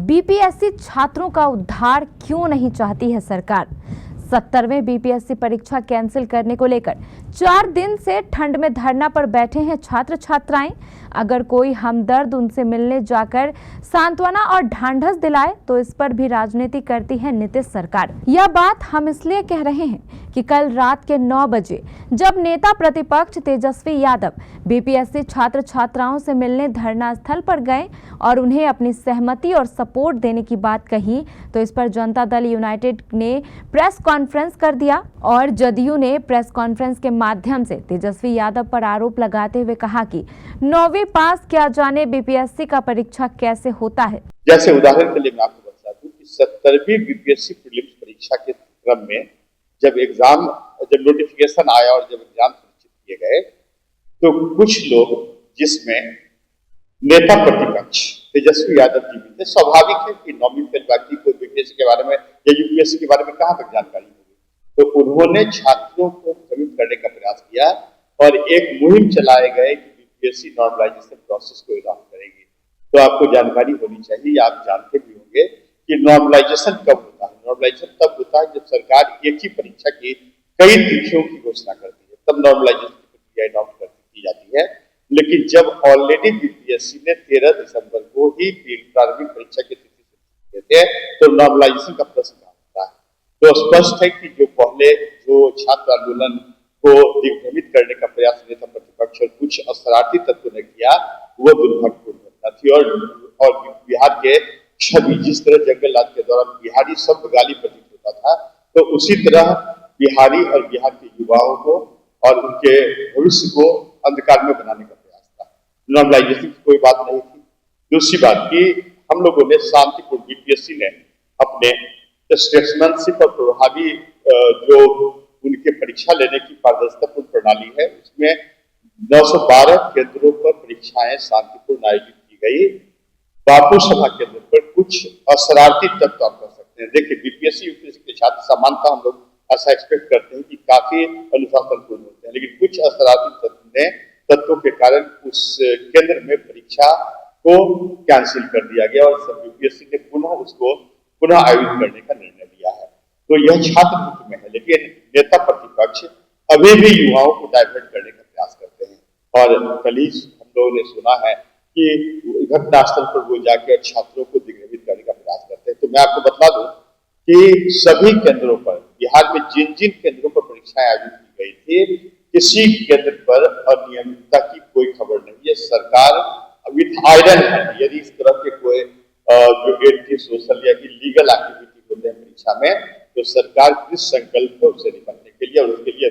BPSC छात्रों का उद्धार क्यों नहीं चाहती है सरकार? 70वें बीपीएससी परीक्षा कैंसिल करने को लेकर 4 दिन से ठंड में धरना पर बैठे हैं छात्र छात्राएं। अगर कोई हमदर्द उनसे मिलने जाकर सांत्वना और ढांढस दिलाए तो इस पर भी राजनीति करती है नीतीश सरकार। यह बात हम इसलिए कह रहे हैं कि कल रात के 9 बजे जब नेता प्रतिपक्ष तेजस्वी यादव बीपीएससी छात्र छात्राओं से मिलने धरना स्थल पर गए और उन्हें अपनी सहमति और सपोर्ट देने की बात कही, तो इस पर जनता दल यूनाइटेड ने प्रेस कॉन्फ्रेंस कर दिया और जदयू ने प्रेस कॉन्फ्रेंस के माध्यम से तेजस्वी यादव पर आरोप लगाते हुए कहा कि 9वीं पास क्या जाने बीपीएससी का परीक्षा कैसे होता है। जैसे उदाहरण के लिए मैं आपको बता दूं कि 70वीं बीपीएससी प्रीलिम्स परीक्षा के क्रम में जब नोटिफिकेशन आया और जब एग्जाम सुनिश्चित किए गए तो कुछ लोग, जिसमें नेता प्रतिपक्ष तेजस्वी यादव जी भी थे, स्वाभाविक है कि 9वीं फेल व्यक्ति को बीपीएससी के बारे में या यूपीएससी के बारे में कहां तक जानकारी होगी, तो उन्होंने छात्रों को भ्रमित करने का प्रयास किया और एक मुहिम चलाए गए कि बीपीएससी नॉर्मलाइजेशन प्रोसेस को अडॉप्ट करेगी। तो आपको जानकारी होनी चाहिए, आप जानते भी होंगे कि नॉर्मलाइजेशन कब होता है। नॉर्मलाइजेशन तब होता है जब सरकार एक ही परीक्षा की कई तिथियों की घोषणा करती है, तब नॉर्मलाइजेशन की प्रक्रिया अडॉप्ट की जाती है। लेकिन जब ऑलरेडी बीपीएससी ने 13 दिसंबर को ही प्रारंभिक परीक्षा की तिथि किए थे, तो नॉर्मलाइजेशन का प्रश्न होता है। तो स्पष्ट है कि जो छात्र आंदोलन को दिग्भ्रमित करने का प्रयास नेता प्रतिपक्ष और कुछ शरारती तत्वों ने किया, वो दुर्भाग्यपूर्ण घटना थी। और बिहार के छवि जिस तरह जंगल राज के दौरान बिहारी शब्द गाली प्रतीत होता था, तो उसी तरह बिहारी और बिहार के युवाओं को और उनके भविष्य को अंधकार में बनाने का प्रयास था। नॉर्मलाइजेशन की कोई बात नहीं थी। दूसरी बात कि हम लोगों ने शांतिपूर्ण, बीपीएससी ने अपने स्टेट्समैनशिप और प्रभावी जो उनके परीक्षा लेने की पारदर्शितापूर्ण प्रणाली है, उसमें 912 केंद्रों पर परीक्षाएं शांतिपूर्ण आयोजित की गई। बापू सभा केंद्र पर कुछ अशरारती तत्व आप कर सकते हैं। देखिए, बीपीएससी यूपीएससी के छात्र सामान्यतः हम लोग ऐसा एक्सपेक्ट करते हैं कि काफी अनुशासनपूर्ण होते हैं, लेकिन कुछ अशरारती तत्वों के कारण उस केंद्र में परीक्षा को कैंसिल कर दिया गया और बीपीएससी ने पुनः आयोजित करने का निर्णय लिया है। तो यह छात्र हित में है, लेकिन नेता प्रतिपक्ष अभी भी युवाओं को डाइवर्ट करने का प्रयास करते हैं। और कल ही हम लोगों ने सुना है कि घटनास्थल पर वो जाकर छात्रों को दिग्भ्रमित करने का प्रयास करते हैं। तो मैं आपको बता दूं कि सभी केंद्रों पर, बिहार में जिन जिन केंद्रों पर परीक्षाएं आयोजित की गई थी, किसी केंद्र पर अनियमितता की कोई खबर नहीं है। सरकार विथ आयरन है, यदि इस तरह के कोई जो एंटी सोशल या इलीगल एक्टिविटी होते हैं परीक्षा में, तो सरकार किस संकल्प है उससे निपटने के लिए और उसके लिए